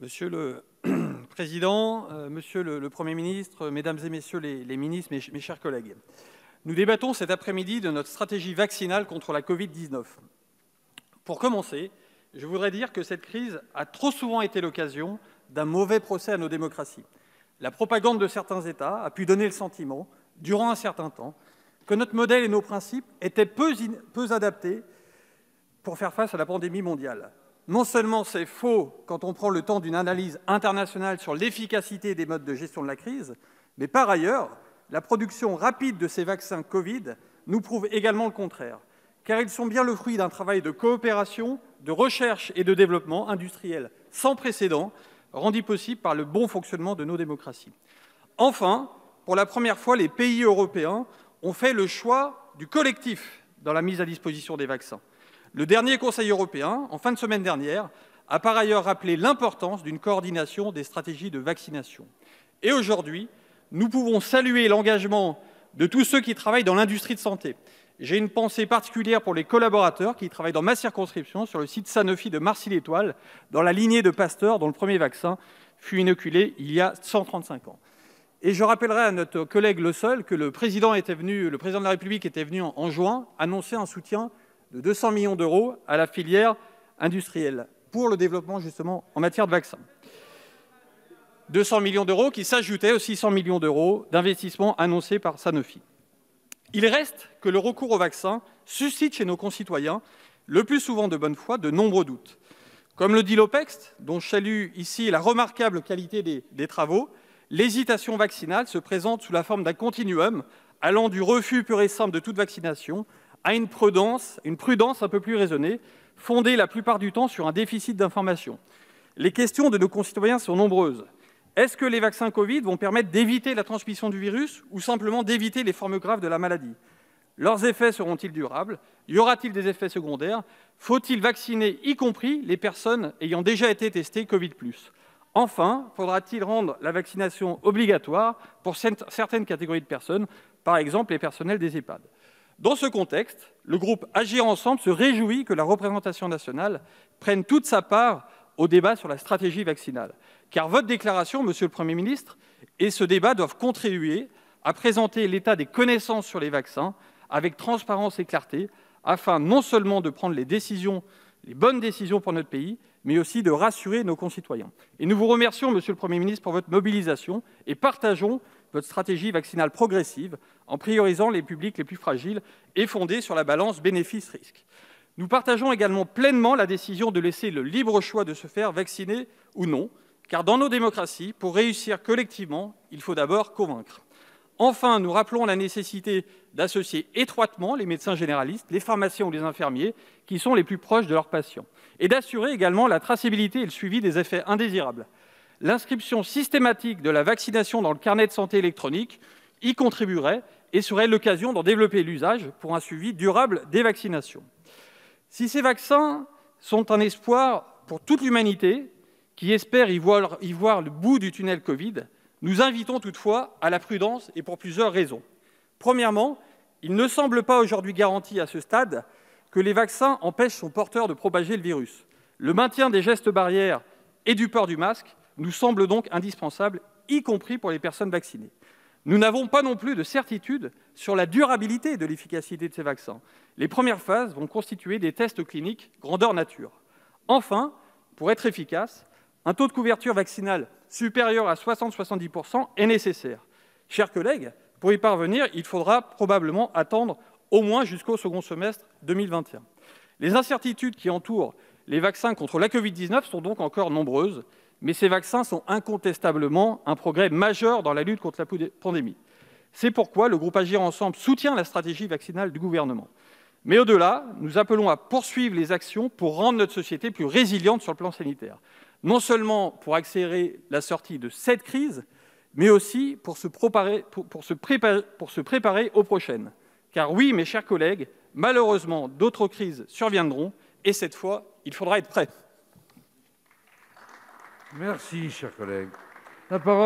Monsieur le Président, Monsieur le Premier ministre, Mesdames et Messieurs les ministres, mes chers collègues, nous débattons cet après-midi de notre stratégie vaccinale contre la Covid-19. Pour commencer, je voudrais dire que cette crise a trop souvent été l'occasion d'un mauvais procès à nos démocraties. La propagande de certains États a pu donner le sentiment, durant un certain temps, que notre modèle et nos principes étaient peu adaptés pour faire face à la pandémie mondiale. Non seulement c'est faux quand on prend le temps d'une analyse internationale sur l'efficacité des modes de gestion de la crise, mais par ailleurs, la production rapide de ces vaccins Covid nous prouve également le contraire, car ils sont bien le fruit d'un travail de coopération, de recherche et de développement industriel sans précédent, rendu possible par le bon fonctionnement de nos démocraties. Enfin, pour la première fois, les pays européens ont fait le choix du collectif dans la mise à disposition des vaccins. Le dernier Conseil européen, en fin de semaine dernière, a par ailleurs rappelé l'importance d'une coordination des stratégies de vaccination. Et aujourd'hui, nous pouvons saluer l'engagement de tous ceux qui travaillent dans l'industrie de santé. J'ai une pensée particulière pour les collaborateurs qui travaillent dans ma circonscription sur le site Sanofi de Marcy-l'Étoile, dans la lignée de Pasteur, dont le premier vaccin fut inoculé il y a 135 ans. Et je rappellerai à notre collègue Le Seul que le président de la République était venu en juin annoncer un soutien de 200 millions d'euros à la filière industrielle pour le développement justement en matière de vaccins. 200 millions d'euros qui s'ajoutaient aux 600 millions d'euros d'investissement annoncés par Sanofi. Il reste que le recours au vaccin suscite chez nos concitoyens, le plus souvent de bonne foi, de nombreux doutes. Comme le dit l'OPEX, dont je salue ici la remarquable qualité des travaux, l'hésitation vaccinale se présente sous la forme d'un continuum allant du refus pur et simple de toute vaccination à une prudence un peu plus raisonnée, fondée la plupart du temps sur un déficit d'information. Les questions de nos concitoyens sont nombreuses. Est-ce que les vaccins Covid vont permettre d'éviter la transmission du virus ou simplement d'éviter les formes graves de la maladie? Leurs effets seront-ils durables? Y aura-t-il des effets secondaires? Faut-il vacciner, y compris les personnes ayant déjà été testées Covid+? Enfin, faudra-t-il rendre la vaccination obligatoire pour certaines catégories de personnes, par exemple les personnels des EHPAD? Dans ce contexte, le groupe Agir ensemble se réjouit que la représentation nationale prenne toute sa part au débat sur la stratégie vaccinale. Car votre déclaration, Monsieur le Premier ministre, et ce débat doivent contribuer à présenter l'état des connaissances sur les vaccins avec transparence et clarté, afin non seulement de prendre les bonnes décisions pour notre pays, mais aussi de rassurer nos concitoyens. Et nous vous remercions, Monsieur le Premier ministre, pour votre mobilisation et partageons votre stratégie vaccinale progressive en priorisant les publics les plus fragiles et fondée sur la balance bénéfice-risque. Nous partageons également pleinement la décision de laisser le libre choix de se faire vacciner ou non, car dans nos démocraties, pour réussir collectivement, il faut d'abord convaincre. Enfin, nous rappelons la nécessité d'associer étroitement les médecins généralistes, les pharmaciens ou les infirmiers, qui sont les plus proches de leurs patients, et d'assurer également la traçabilité et le suivi des effets indésirables. L'inscription systématique de la vaccination dans le carnet de santé électronique y contribuerait et serait l'occasion d'en développer l'usage pour un suivi durable des vaccinations. Si ces vaccins sont un espoir pour toute l'humanité, qui espère y voir le bout du tunnel Covid, nous invitons toutefois à la prudence et pour plusieurs raisons. Premièrement, il ne semble pas aujourd'hui garanti à ce stade que les vaccins empêchent son porteur de propager le virus. Le maintien des gestes barrières et du port du masque nous semble donc indispensable, y compris pour les personnes vaccinées. Nous n'avons pas non plus de certitude sur la durabilité de l'efficacité de ces vaccins. Les premières phases vont constituer des tests cliniques grandeur nature. Enfin, pour être efficace, un taux de couverture vaccinale supérieur à 60-70% est nécessaire. Chers collègues, pour y parvenir, il faudra probablement attendre au moins jusqu'au second semestre 2021. Les incertitudes qui entourent les vaccins contre la Covid-19 sont donc encore nombreuses, mais ces vaccins sont incontestablement un progrès majeur dans la lutte contre la pandémie. C'est pourquoi le groupe Agir ensemble soutient la stratégie vaccinale du gouvernement. Mais au-delà, nous appelons à poursuivre les actions pour rendre notre société plus résiliente sur le plan sanitaire. Non seulement pour accélérer la sortie de cette crise, mais aussi pour se préparer aux prochaines. Car oui, mes chers collègues, malheureusement, d'autres crises surviendront, et cette fois, il faudra être prêt. Merci, cher collègue. La parole